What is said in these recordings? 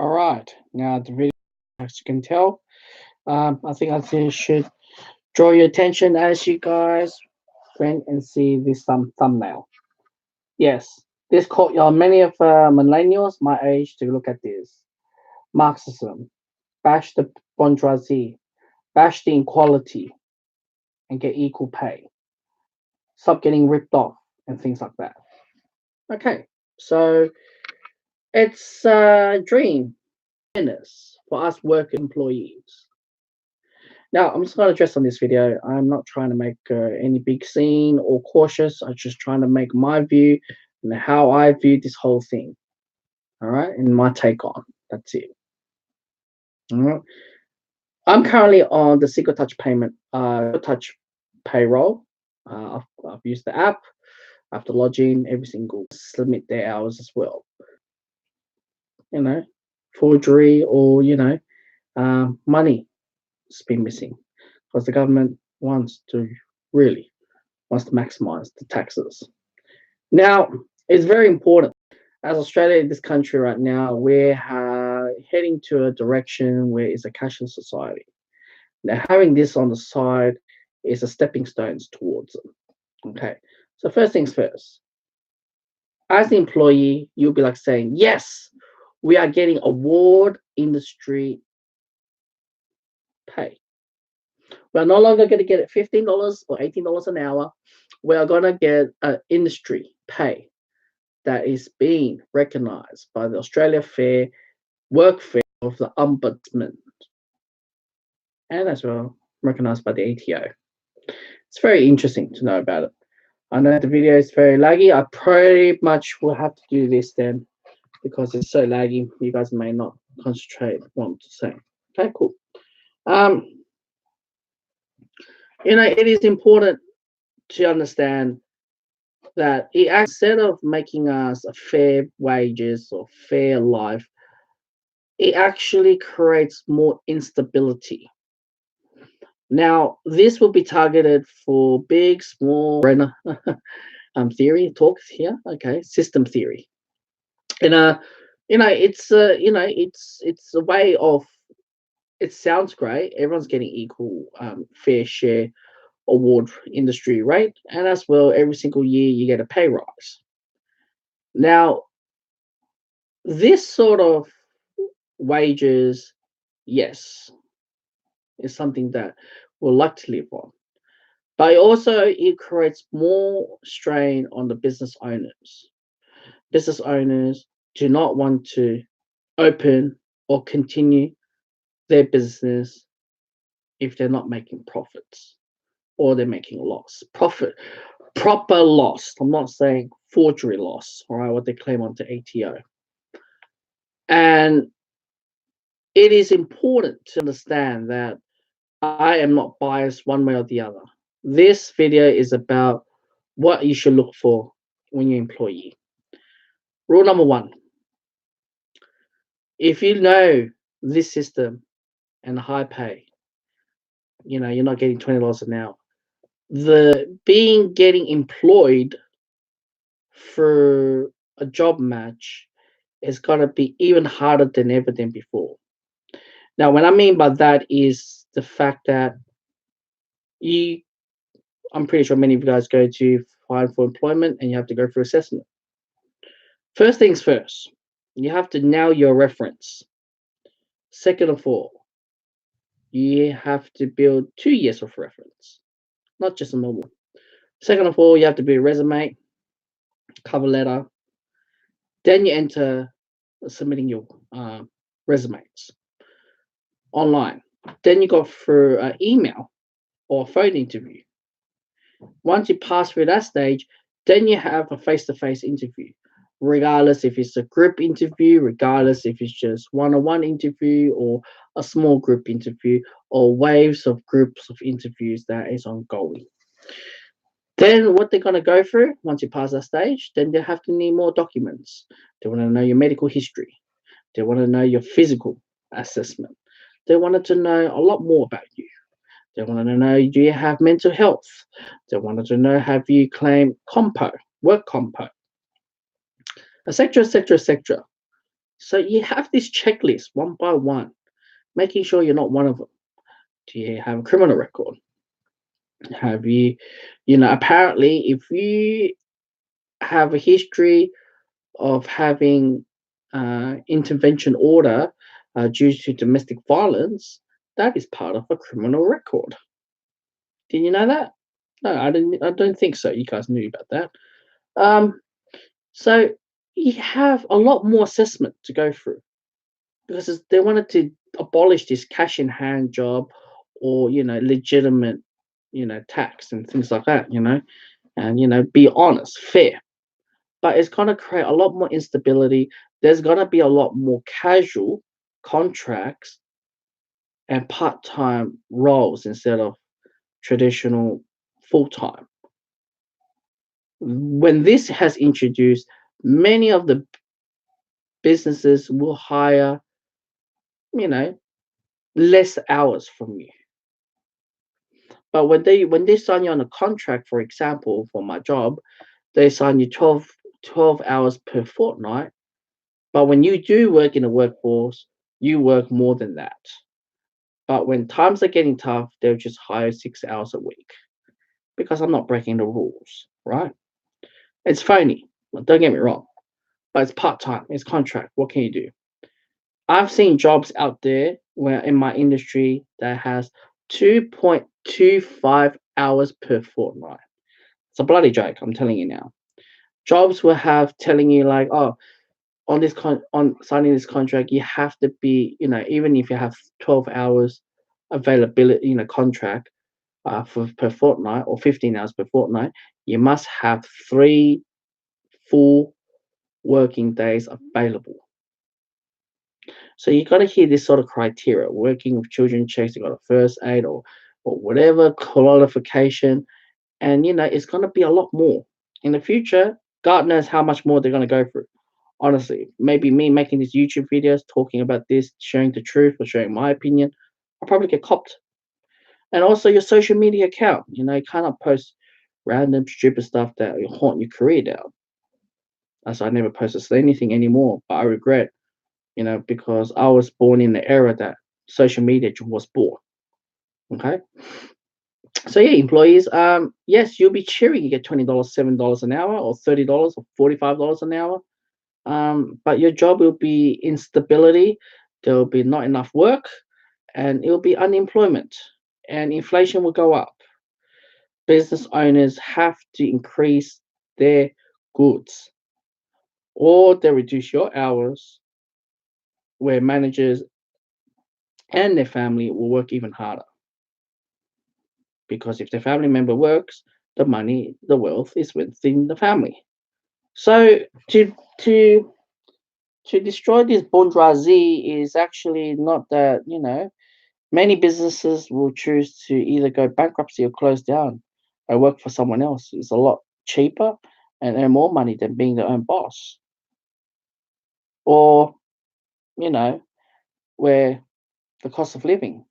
All right, now the video, as you can tell, I think should draw your attention as you guys went and see this thumbnail. Yes, this caught many of millennials my age to look at this. Marxism, bash the bourgeoisie, bash the inequality, and get equal pay. Stop getting ripped off and things like that. Okay, so it's a dream for us work employees. Now, I'm just going to address on this video. I'm not trying to make any big scene or cautious. I'm just trying to make my view and how I view this whole thing. All right, and my take on. That's it. All right. I'm currently on the single touch payroll. I've used the app. I have to log in every single submit their hours as well. Forgery or money has been missing because the government wants to maximize the taxes. Now, it's very important. As Australia, this country right now, we're heading to a direction where it's a cashless society. Now, having this on the side is a stepping stones towards it. Okay, so first things first. As the employee, you'll be like saying, yes, we are getting award industry pay. We're no longer going to get $15 or $18 an hour. We are going to get an industry pay that is being recognized by the Australia Fair Work Fair of the Ombudsman, and as well recognized by the ATO. It's very interesting to know about it. I know the video is very laggy. I pretty much will have to do this then because it's so laggy. You guys may not concentrate on what I'm saying. Okay, cool. It is important to understand that instead of making us a fair wages or fair life, it actually creates more instability. Now, this will be targeted for big, small, theory talks here. Okay, system theory, and it's a way of. It sounds great. Everyone's getting equal, fair share award industry rate, and as well, every single year you get a pay rise. Now, this sort of wages, yes, is something that we'll like to live on. But also, it creates more strain on the business owners. Business owners do not want to open or continue their business if they're not making profits or they're making loss. Proper loss. I'm not saying forgery loss, all right, what they claim onto ATO. And it is important to understand that I am not biased one way or the other. This video is about what you should look for when you're an employee. Rule number one, if you know this system and the high pay, you're not getting $20 an hour. Getting employed for a job match is going to be even harder than ever than before. Now, what I mean by that is the fact that I'm pretty sure many of you guys go to find for employment and you have to go for assessment. First things first, you have to nail your reference. Second of all, you have to build 2 years of reference, not just a normal. Second of all, you have to build a resume, cover letter. Then you enter submitting your resumes online. Then you go for an email or a phone interview. Once you pass through that stage, then you have a face-to-face interview, regardless if it's a group interview, regardless if it's just one-on-one interview or a small group interview or waves of groups of interviews that is ongoing. Then what they're going to go through once you pass that stage, then they have to need more documents. They want to know your medical history. They want to know your physical assessment. They wanted to know a lot more about you. They wanted to know, do you have mental health? They wanted to know, have you claimed work compo, etc., etc., etc. So you have this checklist one by one, making sure you're not one of them. Do you have a criminal record? Have apparently, if you have a history of having intervention order due to domestic violence, that is part of a criminal record. Did you know that? No, I didn't. I don't think so. You guys knew about that. Um, so you have a lot more assessment to go through because they wanted to abolish this cash in hand job or legitimate tax and things like that. And be honest, fair. But it's gonna create a lot more instability. There's gonna be a lot more casual contracts and part-time roles instead of traditional full-time. When this has introduced, many of the businesses will hire, you know, less hours from you. But when they sign you on a contract, for example, for my job, they sign you 12 hours per fortnight. But when you do work in the workforce, you work more than that. But when times are getting tough, they'll just hire 6 hours a week because I'm not breaking the rules, right? It's phony. Don't get me wrong, but it's part time. It's contract. What can you do? I've seen jobs out there where in my industry that has 2.25 hours per fortnight. It's a bloody joke. I'm telling you now. Jobs will have telling you like, oh, on signing this contract, you have to be, even if you have 12 hours availability, contract for per fortnight or 15 hours per fortnight, you must have 3 full working days available. So you got to hear this sort of criteria. Working with children checks, you got a first aid or whatever qualification, and it's going to be a lot more in the future. God knows how much more they're going to go through. Honestly, maybe me making these YouTube videos talking about this, sharing the truth or sharing my opinion, I'll probably get copped. And also your social media account. You cannot post random stupid stuff that will haunt your career down. As I never posted anything anymore, but I regret, because I was born in the era that social media was born. Okay. So yeah, employees, yes, you'll be cheering you get $20, $7 an hour, or $30 or $45 an hour. But your job will be instability, there will be not enough work, and it will be unemployment, and inflation will go up. Business owners have to increase their goods, or they reduce your hours, where managers and their family will work even harder. Because if the family member works, the money, the wealth is within the family. So to to destroy this bourgeoisie is actually not that, many businesses will choose to either go bankruptcy or close down or work for someone else. It's a lot cheaper and earn more money than being their own boss. Or, you know, where the cost of living.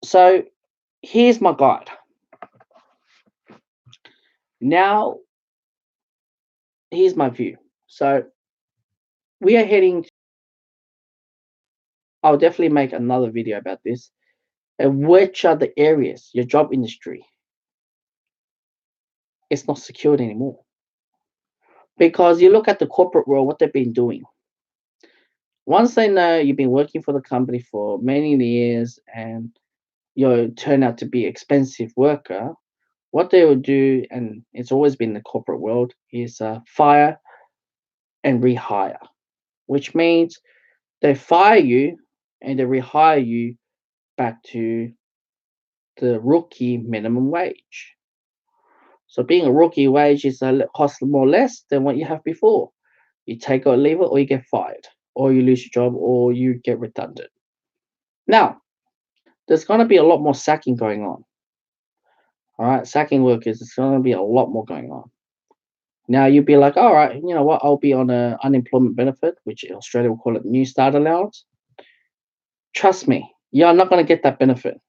So here's my guide. Now, here's my view. So we are heading, I'll definitely make another video about this. And which are the areas, your job industry, it's not secured anymore. Because you look at the corporate world, what they've been doing. Once they know you've been working for the company for many years and you turn out to be expensive worker, what they will do, and it's always been the corporate world, is fire and rehire, which means they fire you and they rehire you back to the rookie minimum wage. So being a rookie wage is cost more less than what you have before. You take or leave it, or you get fired, or you lose your job, or you get redundant. Now, there's going to be a lot more sacking going on. All right, sacking workers, it's going to be a lot more going on. Now, you'd be like, all right, you know what? I'll be on a unemployment benefit, which in Australia will call it New Start allowance. Trust me, you're not going to get that benefit.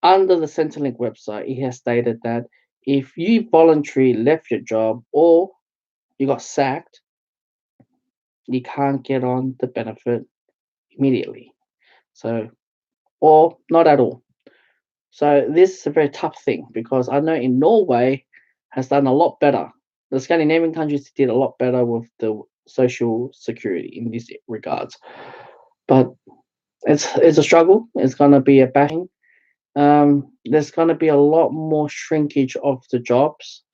Under the Centrelink website, it has stated that if you voluntarily left your job or you got sacked, you can't get on the benefit immediately. So, or not at all. So this is a very tough thing because I know in Norway has done a lot better. The Scandinavian countries did a lot better with the social security in this regards. But it's a struggle. It's gonna be a bashing. There's gonna be a lot more shrinkage of the jobs,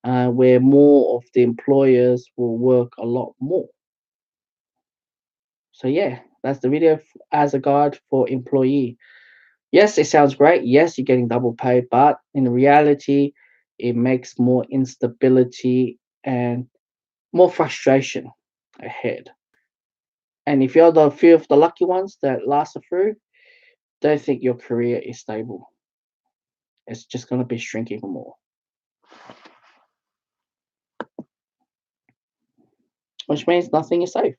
where more of the employers will work a lot more. So yeah, that's the video as a guide for employee. Yes, it sounds great. Yes, you're getting double pay, but in reality, it makes more instability and more frustration ahead. And if you're the few of the lucky ones that last through, don't think your career is stable. It's just going to be shrinking more, which means nothing is safe.